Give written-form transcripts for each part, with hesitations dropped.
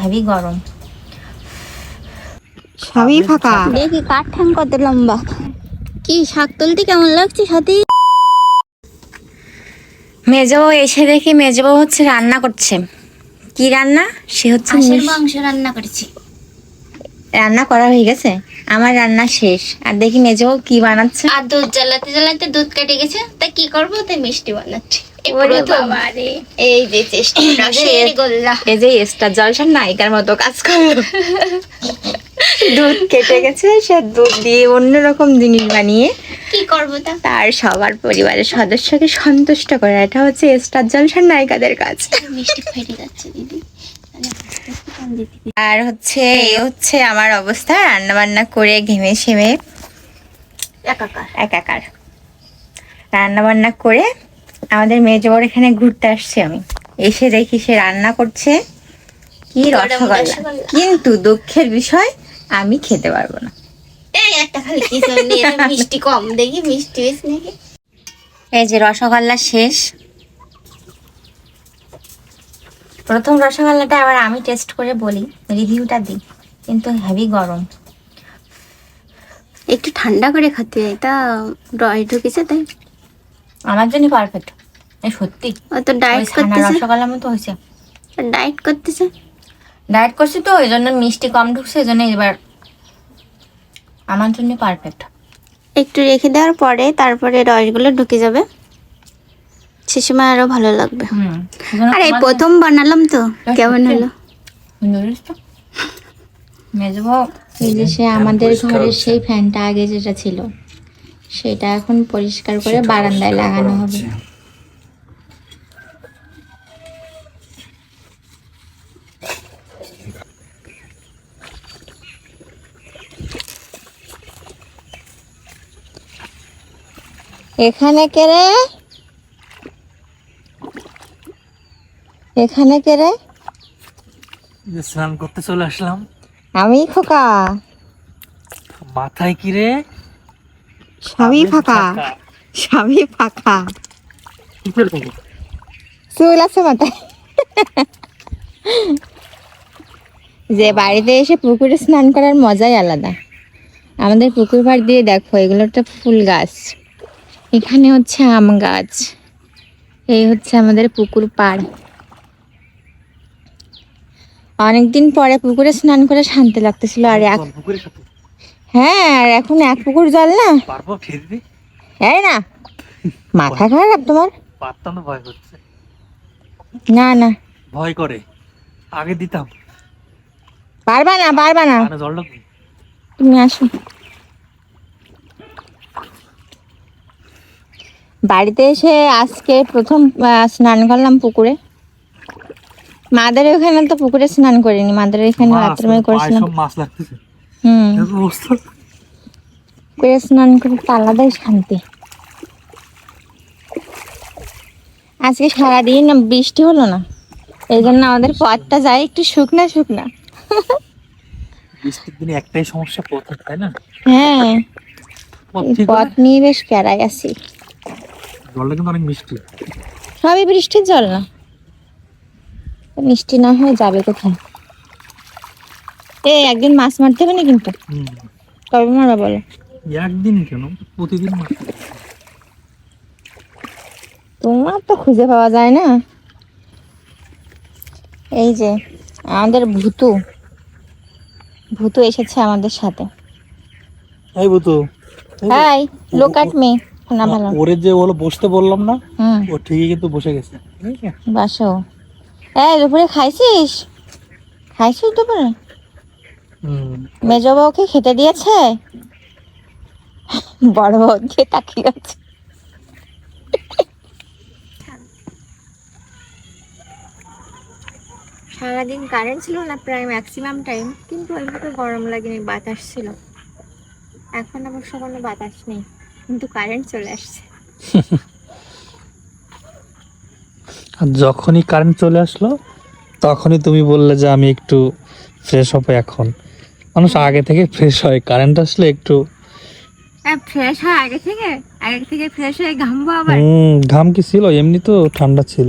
Heavy গরম। সবই ফাঁকা। দেখি কাঠ ঠ্যাং কত লম্বা। কি শাক তুলতে কেমন লাগছে সাথী? মেজবউ এসে দেখি মেজবউ হচ্ছে রান্না করছে। কি রান্না? সে হচ্ছে মাংস রান্না করেছি। রান্না করা হয়ে গেছে, আমার রান্না শেষ। আর দেখি মেজবউ কি বানাচ্ছে। আর দুধ জ্বালাতে জ্বালাতে দুধ কেটে গেছে, তাই কি করবো, তাই মিষ্টি বানাচ্ছি। এই যে চেষ্টা, রসের গোল্লা। এই যে স্টার জলসার নায়িকার মতো কাজ করলো। দুধ কেটে গেছে, সে দুধ দিয়ে অন্যরকম জিনিস বানিয়ে কি করবো তার সবার পরিবারের সদস্যকে সন্তুষ্ট করে। এটা হচ্ছে স্টার জলসার নায়িকাদের কাজ। মিষ্টি ফেটে যাচ্ছে দিদি। আর হচ্ছে এই হচ্ছে আমার অবস্থা, রান্না বান্না করে ঘেমে সেমে একাকার। রান্না বান্না করে আমাদের মেজবর এখানে ঘুরতে আসছে। আমি এসে দেখি সে রান্না করছে কি রসগোল্লা, কিন্তু দুঃখের বিষয় আমি খেতে পারবো না। মিষ্টি কম, দেখি মিষ্টি বেশি নাকি। এই যে রসগোল্লা শেষ। প্রথম রসগোল্লাটা আবার আমি টেস্ট করে বলি, রিভিউটা দিই, কিন্তু হেভি গরম। একটু ঠান্ডা করে খেতে, এটা রস ঢুকেছে তাই আমার জন্য পারফেক্ট। এই সত্যি ও তো ডায়েট করতেছে, রসগোল্লার মতো হয়েছে। ডায়েট করতেছে, ডায়েট করছি তো ওই জন্য মিষ্টি কম ঢুকছে, এই জন্য এবার আমার জন্য পারফেক্ট। একটু রেখে দেওয়ার পরে তারপরে রসগুলো ঢুকে যাবে, সে সময় আরো ভালো লাগবে। আর এই প্রথম বানালাম তো, কেমন হলো? মেজবউ এই যে সে আমাদের ঘরের সেই ফ্যানটা আগে যেটা ছিল সেটা এখন পরিষ্কার করে বারান্দায় লাগানো হবে। এখানে কে রে? এখানে কে রে? স্নান করতে চলে আসলাম। আমি খোকা। মাথায় কি রে? সবই ফাঁকা, সবই ফাঁকা। চুল আছে মাথায়। যে বাড়িতে এসে পুকুরে স্নান করার মজাই আলাদা। আমাদের পুকুর পাড় দিয়ে দেখো, এগুলো একটা ফুল গাছ, এখানে হচ্ছে আম গাছ, এই হচ্ছে আমাদের পুকুর পাড়। অনেকদিন পরে পুকুরে স্নান করে শান্তি লাগতেছিল। আর হ্যাঁ, আর এখন এক পুকুর জল না, এই না মাথা খারাপ তোমার? পারতাম না, ভয় করছে। না না ভয় করে, আগে দিতাম। পারবা না, পারবা না, জলটা তুমি আসো। বাড়িতে এসে আজকে প্রথম স্নান করলাম পুকুরে। মাদের ওখানে তো পুকুরে স্নান করিনি, মাদের এখানে বাথরুমে করেছিলাম। মাছ লাগতেছে। পুকুরে স্নান করে তো আলাদাই শান্তি। আজকে সারাদিন বৃষ্টি হলো না, এই জন্য আমাদের পথটা যায় একটু শুকনা শুকনা। বৃষ্টির দিনে একটাই সমস্যা, পথ, তাই না? হ্যাঁ, পথ নিয়ে বেশ প্যারায় আছি। জলটা কিন্তু অনেক মিষ্টি। সবই বৃষ্টির জল না, মিষ্টি না হয়ে যাবে কোথায়? একদিন মাছ মারতে হবে না কিন্তু। কবে মারবা বলো? একদিন কেন, প্রতিদিন মারতে। তোমার তো খুঁজে পাওয়া যায় না। এই যে আমাদের ভূতু এসেছে আমাদের সাথে। এই ভূতু, হাই, লুক অ্যাট মি। না ভালো, ওরে যে বলো বসতে বললাম না, হুম, ও ঠিকই কিন্তু বসে গেছে। বাসো। দুপুরে খাইছিস? দুপুরে? মেজো বউকে খেতে দিয়েছে? বড় বউ দিয়ে তাকিয়ে আছে। সারাদিন কারেন্ট ছিল না, প্রায় ম্যাক্সিমাম টাইম, কিন্তু ওইভাবে গরম লাগেনি, বাতাস ছিল। এখন অবশ্য কোনো বাতাস নেই, কিন্তু কারেন্ট চলে আসছে। আর যখনই কারেন্ট চলে আসলো তখনই তুমি বললে যে আমি একটু ফ্রেশ হবো। এখন মানুষ আগে থেকে ফ্রেশ হয়, কারেন্ট আসলে একটু ফ্রেশ হয় আগে থেকে ফ্রেশ হয়ে ঘামবো আবার। ঘাম কি ছিল? এমনি তো ঠান্ডা ছিল।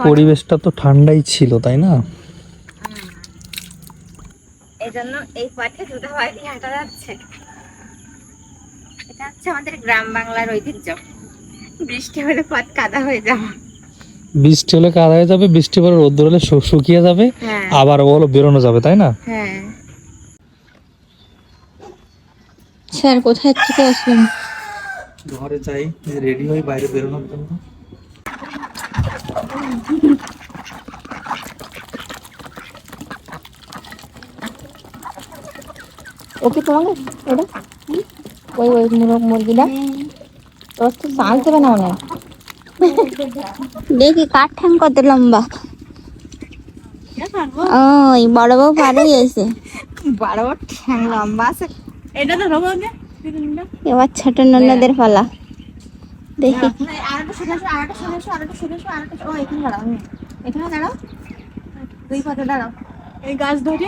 পরিবেশটা তো ঠান্ডাই ছিল, তাই না? এই জন্য এই পথে জুতা পায়ে দিয়ে হাঁটা যাচ্ছে। এটা হচ্ছে আমাদের গ্রাম বাংলার ঐতিহ্য। বৃষ্টি হলে পথ কাদা হয়ে যাওয়া। বৃষ্টি হলে কাদা হয়ে যাবে, বৃষ্টি পরে রোদ্দুর হলে শুকিয়ে যাবে, হ্যাঁ আবার বলো বেরোনো যাবে, তাই না? হ্যাঁ। স্যার কোথায় থেকে আসলেন? ঘরে যাই, রেডি হই বাইরে বেরোনোর জন্য। ওকে তোমাকে ওটা ওই ওই মুরগিটা তোর তো চান্স দেবে না মনে হয়। দেখি কাঠ ঠ্যাং কত লম্বা। ওই বড় বউ পারে গেছে। বড় বড় ঠ্যাং লম্বা আছে। এটা তো রোগ আগে এবার ছোট ননদের পালা। দেখি এখানে দাঁড়াও, দুই পাতে দাঁড়াও, এই গাছ ধরে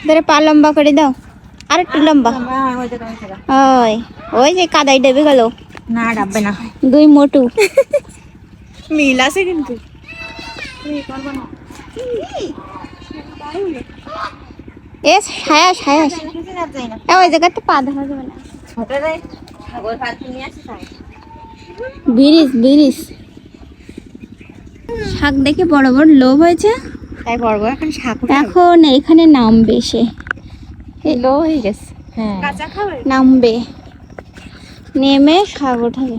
ধরে পা লম্বা করে দাও, আর একটু লম্বা। ওই ওই যে কাদায় ডেবে গেল। না ডাববে না, দুই মোটু। মিল আছে কিন্তু। এ ছায়া ছায়া ওই জায়গাতে পা দেখা যাবে না। ছোট রে ছাগল পালতে নিয়ে আসি তাই। ব্রিজ ব্রিজ শাক দেখে বড় বড় লোভ হয়েছে। তাই বড় বড় এখন শাক এখন এখানে নামবে সে, লো হয়ে গেছে। হ্যাঁ নামবে, নেমে শাক উঠাবে।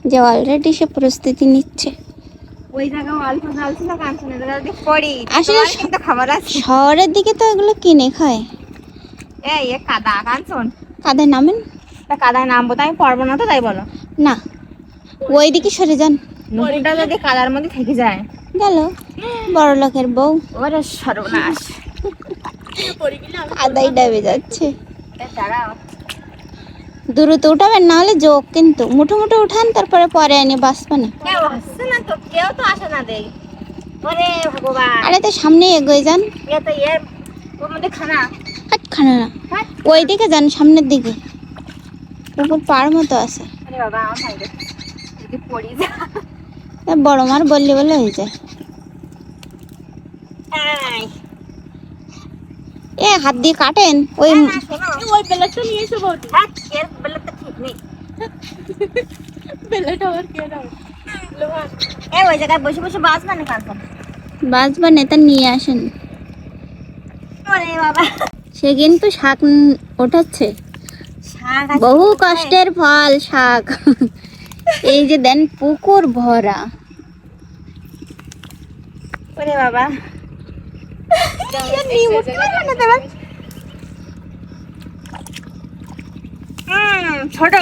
যে অলরেডি সে প্রস্তুতি নিচ্ছে। ওই জায়গা অল্প জল ছিল, কাঞ্চনের জায়গা পড়ি আসলে কিন্তু খাবার আছে। শহরের দিকে তো এগুলো কিনে খায়। এই এ কাদা কাঞ্চন, কাদায় নামেন তা কাদায় নামবো তো আমি পারবো না, তো তাই বলো। না, ওই দিকে সরে যান। নদীটা যদি কাদার মধ্যে থেকে যায় গেল বড় লোকের বউ। ওরে সর্বনাশ। কাদাই ডাবে যাচ্ছে। দাঁড়াও, দ্রুত উঠাবেন, না হলে যোগ কিন্তু। মুঠো মুঠো উঠান, তারপরে পরে এনে বাঁচবেন। কেউ আসছে না তো, কেউ তো আসে না দেই। ওরে ভগবান, আরে তো সামনে এগোয় যান। এ তো এর ওর মধ্যে খানা। হাট খানা না, ওই দিকে যান, সামনের দিকে। উপর পার মতো আছে। আরে বাবা আমার ভাই যদি পড়ি যা। তা বড় মার বললে বলে হয়ে যায়। এই এ হাত দিয়ে কাটেন ওই। না, শোনো, ওই বেলাটা নিয়ে এসো বৌদি। হ্যাঁ এর বেলাটা ঠিক নেই। বেলাটা আর কে দাও লোহা। এই ওই জায়গায় বসে বসে বাস মানে কাঞ্চন। বাঁচবা নেতা নিয়ে আসেন। ওরে বাবা, সে কিন্তু শাক ওঠাচ্ছে। শাক আছে বহু কোথায়? কষ্টের ফল শাক। এই যে দেন পুকুর ভরা। ওরে বাবা, ছোট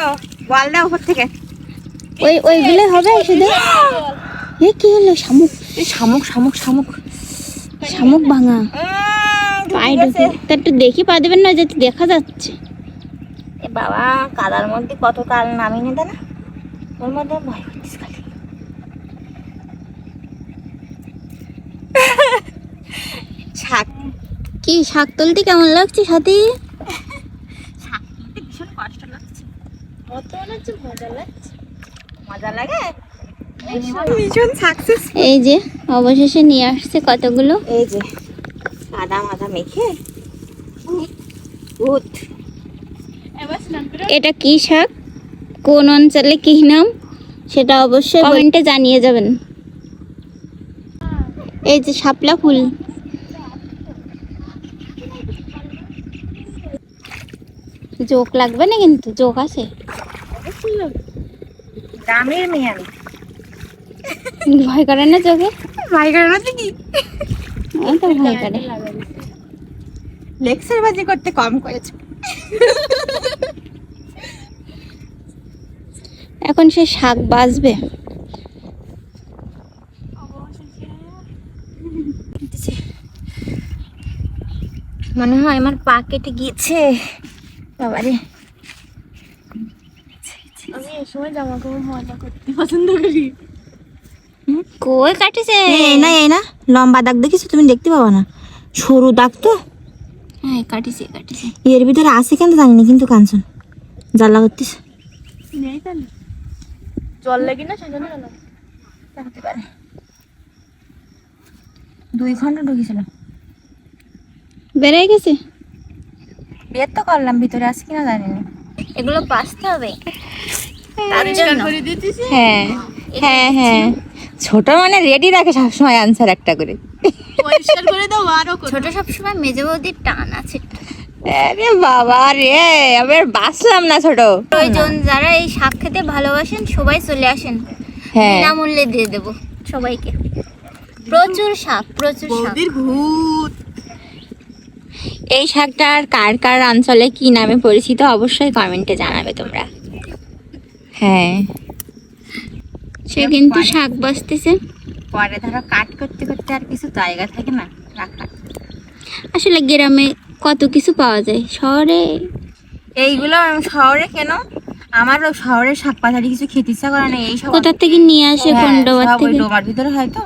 বল দাও উপর থেকে। ওই ওইগুলো হবে শুধু। এ কি হলো? শামুক শামুক শামুক শামুক শামুক ভাঙা পায়ে ঢুকে। তা একটু দেখি পা দেবেন না, যাতে দেখা যাচ্ছে। এ বাবা, কাদার মধ্যে কত কাল নামিয়ে নিতে না, ওর মধ্যে ভয় করছিস খালি। শাক কি শাক তুলতে কেমন লাগছে সাথী? শাক তুলতে ভীষণ কষ্ট লাগছে। কত লাগছে, মজা লাগছে। মজা লাগে, ভীষণ সাকসেস। এই যে অবশেষে নিয়ে আসছে কতগুলো। এই যে কাদা মাদা মেখে ভূত। এটা কি শাক, কোন অঞ্চলে কি নাম, সেটা অবশ্যই কমেন্টে জানিয়ে যাবেন। এই যে শাপলা ফুল। জোক লাগবে না কিন্তু, জোক আছে। গ্রামের মেয়ে আমি, ভয় করে না চোখে? ভয় করে না কি? আমি তো ভয় করে। লেকচার বাজি করতে কম করেছে। এখন সে শাক বাজবে। মনে হয় আমার পা কেটে গিয়েছে বাবারে। আমি এই সময় জামা কাপড় মজা করতে পছন্দ করি। কই কাটিছে? এই না লম্বা দাগ দেখিস তুমি, দেখতে পাবা না, সরু দাগ তো। হ্যাঁ কাটিছে কাটিছে। এর ভিতরে আছে কেন জানিনি, কিন্তু কাঞ্চন জ্বালা করতিস। জল লাগি না সেজন্য হতে পারে 2 ঘন্টা ঢুকেছিল। বেড়ে গেছে। বের তো করলাম, ভিতরে আছে কিনা জানি না। এগুলো বাঁচতে হবে তার জন্য। হ্যাঁ হ্যাঁ হ্যাঁ, ছোট মানে রেডি রাখে সবসময় আনসার একটা করে। পরিষ্কার করে দাও আরো। ছোট সবসময় মেজে বৌদির টান আছে। আরে বাবা রে, আবার বাঁচলাম না ছোট। প্রয়োজন যারা এই শাক খেতে ভালোবাসেন সবাই চলে আসেন, হ্যাঁ বিনামূল্যে দিয়ে দেবো সবাইকে। প্রচুর শাক, প্রচুর শাক। এই শাকটার কার কার অঞ্চলে কি নামে পরিচিত অবশ্যই কমেন্টে জানাবে তোমরা। হ্যাঁ, সে কিন্তু শাক বাঁচতেছে। পরে ধরো কাট করতে করতে আর কিছু জায়গা থাকে না রাখার। আসলে গ্রামে কত কিছু পাওয়া যায়, শহরে এইগুলো শহরে কেন, আমারও শহরের শাক পাতারি কিছু খেতে ইচ্ছা করে না। এই সব কোথা থেকে নিয়ে আসে, কোন ডোবার সব ওই থেকে। ডোবার ভিতরে হয়তো,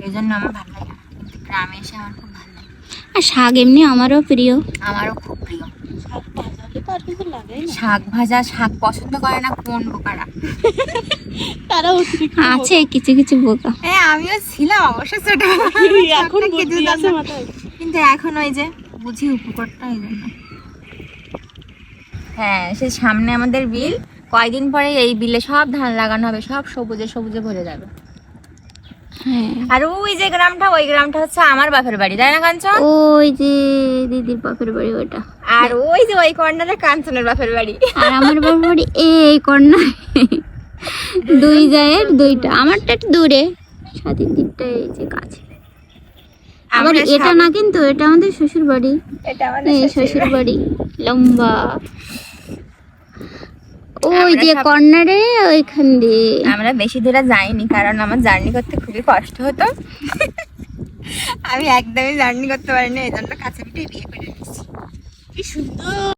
এই জন্য আমার ভালো লাগে না। কিন্তু গ্রামে এসে আমার খুব ভালো লাগে। আর শাক এমনি আমারও প্রিয়। আমারও খুব প্রিয় শাক ভাজা। শাক পছন্দ করে না কোন বোকারা? আছে কিছু কিছু বোকা। হ্যাঁ আমিও ছিলাম অবশ্য ছোট, এখন কিন্তু এখন ওই যে বুঝি উপকারটা, এই জন্য। হ্যাঁ, সে সামনে আমাদের বিল, কয়দিন পরে এই বিলে সব ধান লাগানো হবে, সব সবুজে সবুজে ভরে যাবে। হ্যাঁ, আর ওই যে গ্রামটা, ওই গ্রামটা হচ্ছে আমার বাপের বাড়ি, তাই না কাঞ্চন? ওই যে দিদির বাপের বাড়ি ওটা। আর ওই যে ওই কর্নারে কাঞ্চনের বাপের বাড়ি। আর আমার বাপের বাড়ি এই কর্নার। দুই জায়ের দুইটা। আমারটা একটু দূরে, স্বাধীন দিকটা এই যে কাছে। আবার এটা না, কিন্তু এটা আমাদের শ্বশুর বাড়ি। এটা আমাদের এই শ্বশুর বাড়ি লম্বা, ওই যে কর্নারে ওইখান দিয়ে। আমরা বেশি দূরে যাইনি, কারণ আমার জার্নি করতে খুবই কষ্ট হতো। আমি একদমই জার্নি করতে পারিনি, এই জন্য কাছে পিঠে বিয়ে করে নিয়েছি। কি সুন্দর।